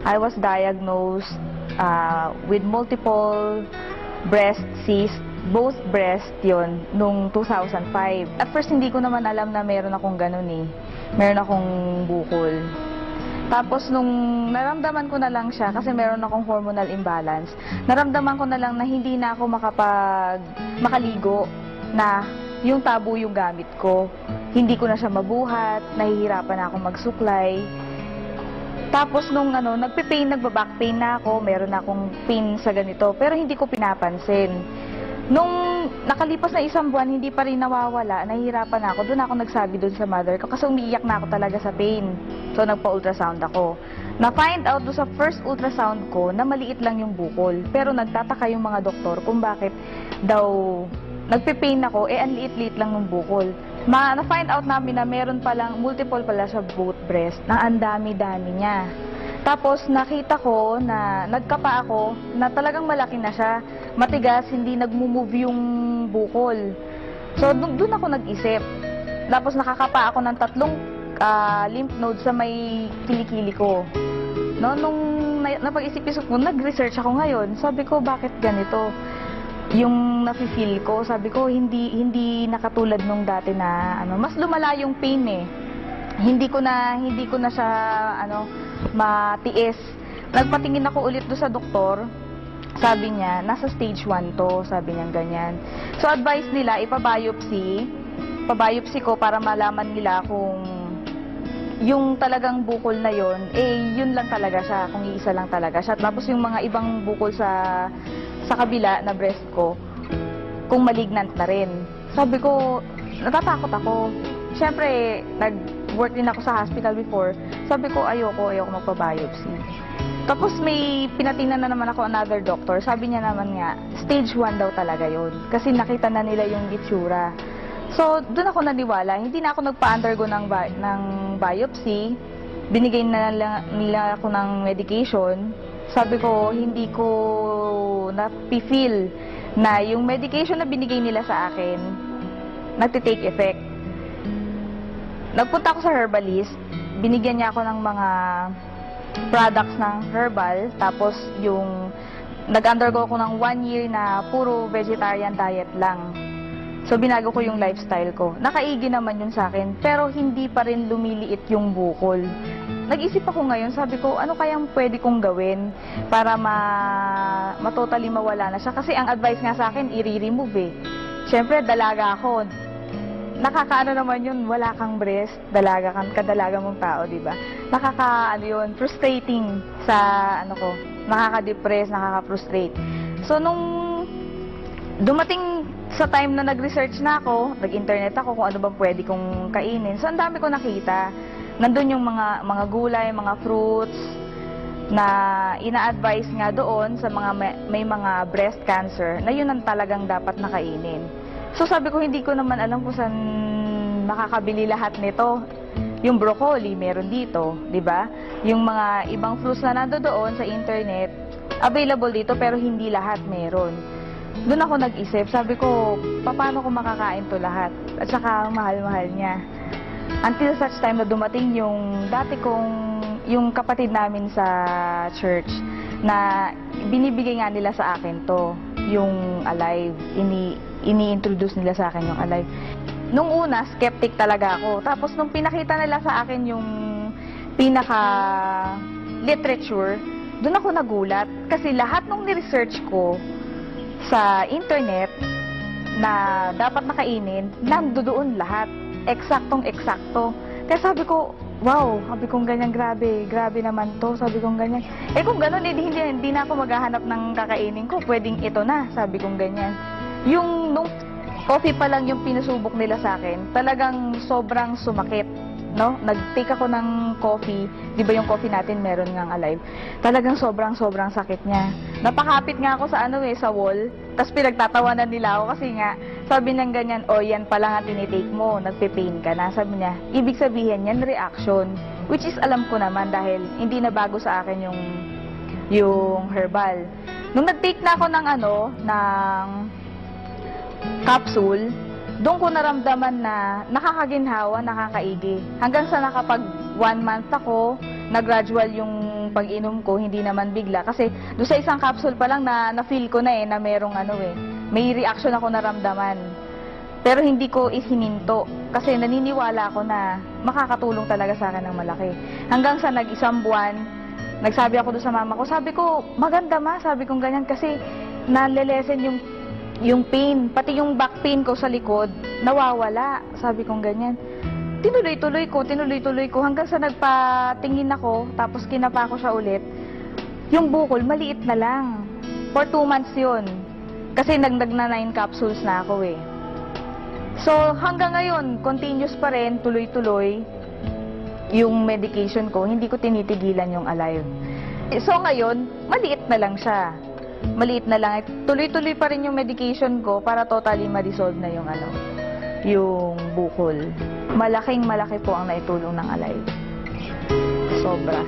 I was diagnosed with multiple breast cysts, both breast yon nung 2005. At first, hindi ko naman alam na meron akong ganun eh. Meron akong bukol. Tapos, nung naramdaman ko na lang siya, kasi meron akong hormonal imbalance, naramdaman ko na lang na hindi na ako makaligo, na yung tabo yung gamit ko. Hindi ko na siya mabuhat, nahihirapan na ako magsuklay. Tapos nung nagbaback pain na ako, meron na akong pain sa ganito, pero hindi ko pinapansin. Nung nakalipas na 1 buwan, hindi pa rin nawawala, nahihirapan na ako. Doon ako nagsabi doon sa mother ko kasi umiiyak na ako talaga sa pain. So nagpa-ultrasound ako. Na-find out doon sa first ultrasound ko na maliit lang yung bukol. Pero nagtataka yung mga doktor kung bakit daw nagpe-pain ako, ang liit-liit lang ng bukol. Na-find out namin na meron palang, multiple pala sa both breast, na ang dami-dami niya. Tapos nakita ko na nagkapa ako, na talagang malaki na siya, matigas, hindi nagmo-move yung bukol. So doon ako nag-isip. Tapos nakakapa ako ng 3 lymph nodes sa may kilikili ko. No, nung napag-isip-isip ko, nag-research ako ngayon. Sabi ko, bakit ganito? Yung nafe-feel ko, sabi ko, hindi nakatulad nung dati na mas lumala yung pain eh. Hindi ko na siya matiis. Nagpatingin ako ulit do sa doktor. Sabi niya, nasa stage 1 to, sabi niya ganyan. So advice nila ipa-biopsy ko para malaman nila kung yung talagang bukol na yon, yun lang talaga siya, kung iisa lang talaga siya. Tapos yung mga ibang bukol sa kabila na breast ko, kung malignant na rin. Sabi ko, natatakot ako. Siyempre, nag-work din ako sa hospital before. Sabi ko, ayoko magpa-biopsy. Tapos may pinatingnan na naman ako another doctor. Sabi niya naman nga, stage 1 daw talaga yun. Kasi nakita na nila yung itsura. So, doon ako naniwala. Hindi na ako nagpa-undergo ng biopsy. Binigay na nila ako ng medication. Sabi ko, hindi ko na-feel na yung medication na binigay nila sa akin, nagtitake effect. Nagpunta ako sa herbalist, binigyan niya ako ng mga products ng herbal, tapos yung nag-undergo ko ng 1 year na puro vegetarian diet lang. So, binago ko yung lifestyle ko. Nakaigi naman yun sa akin, pero hindi pa rin lumiliit yung bukol. Nag-isip ako ngayon, sabi ko, ano kayang pwede kong gawin para totally mawala na siya? Kasi ang advice nga sa akin, i-remove eh. Siyempre, dalaga ako. Nakakaano naman yun, wala kang breast, kadalaga mong tao, di ba? Yun, frustrating sa, nakaka-depress, nakaka-frustrate. So, nung dumating sa time na nag-research na ako, nag-internet ako kung ano bang pwede kong kainin. So, ang dami ko nakita. Nandun yung mga gulay, mga fruits, na ina-advise nga doon sa mga may mga breast cancer, na yun ang talagang dapat nakainin. So sabi ko, hindi ko naman alam kung saan makakabili lahat nito. Yung broccoli, meron dito, di ba? Yung mga ibang fruits na nandoon sa internet, available dito pero hindi lahat meron. Doon ako nag-isip, sabi ko, paano ko makakain to lahat? At saka mahal-mahal niya. Until such time na dumating yung yung kapatid namin sa church, na binibigay nga nila sa akin to, yung Alive. Ini-introduce nila sa akin yung Alive. Nung una, skeptic talaga ako. Tapos nung pinakita nila sa akin yung pinaka-literature, doon ako nagulat. Kasi lahat nung ni-research ko sa internet na dapat nakainin, nandoon lahat. Eksaktong-eksakto. Kaya sabi ko, wow, sabi kong ganyan, grabe naman to, sabi kong ganyan. Kung gano'n, hindi na ako maghahanap ng kakainin ko, pwedeng ito na, sabi kong ganyan. Nung coffee pa lang yung pinasubok nila sa akin, talagang sobrang sumakit, no? Nag-take ako ng coffee, di ba yung coffee natin meron ngang Alive, talagang sobrang sakit niya. Napakapit nga ako sa sa wall, tapos pinagtatawanan nila ako kasi nga, sabi niya ganyan, yan pa lang ang tinitake mo, nagpe-pain ka na. Sabi niya, ibig sabihin yan, reaction. Which is alam ko naman dahil hindi na bago sa akin yung herbal. Nung nag-take na ako ng capsule, doon ko naramdaman na nakakaginhawa, nakakaigi. Hanggang sa nakapag 1 month ako, na gradual yung pag-inom ko, hindi naman bigla. Kasi doon sa isang capsule pa lang na-feel ko na na merong may reaction ako naramdaman. Pero hindi ko isininto kasi naniniwala ako na makakatulong talaga sa akin ng malaki. Hanggang sa nag-isang buwan, nagsabi ako doon sa mama ko, sabi ko, maganda ma, sabi kong ganyan kasi nalelesen yung pain, pati yung back pain ko sa likod, nawawala, sabi kong ganyan. Tinuloy-tuloy ko hanggang sa nagpatingin ako, tapos kinapa ko siya ulit. Yung bukol, maliit na lang. For 2 months yun. Kasi na 9 capsules na ako eh. So hanggang ngayon, continuous pa rin, tuloy-tuloy yung medication ko, hindi ko tinitigilan yung Alive. So ngayon, maliit na lang siya. Maliit na lang. Tuloy-tuloy pa rin yung medication ko para totally ma-resolve na yung yung bukol. Malaking malaki po ang naitulong ng Alive. Sobra.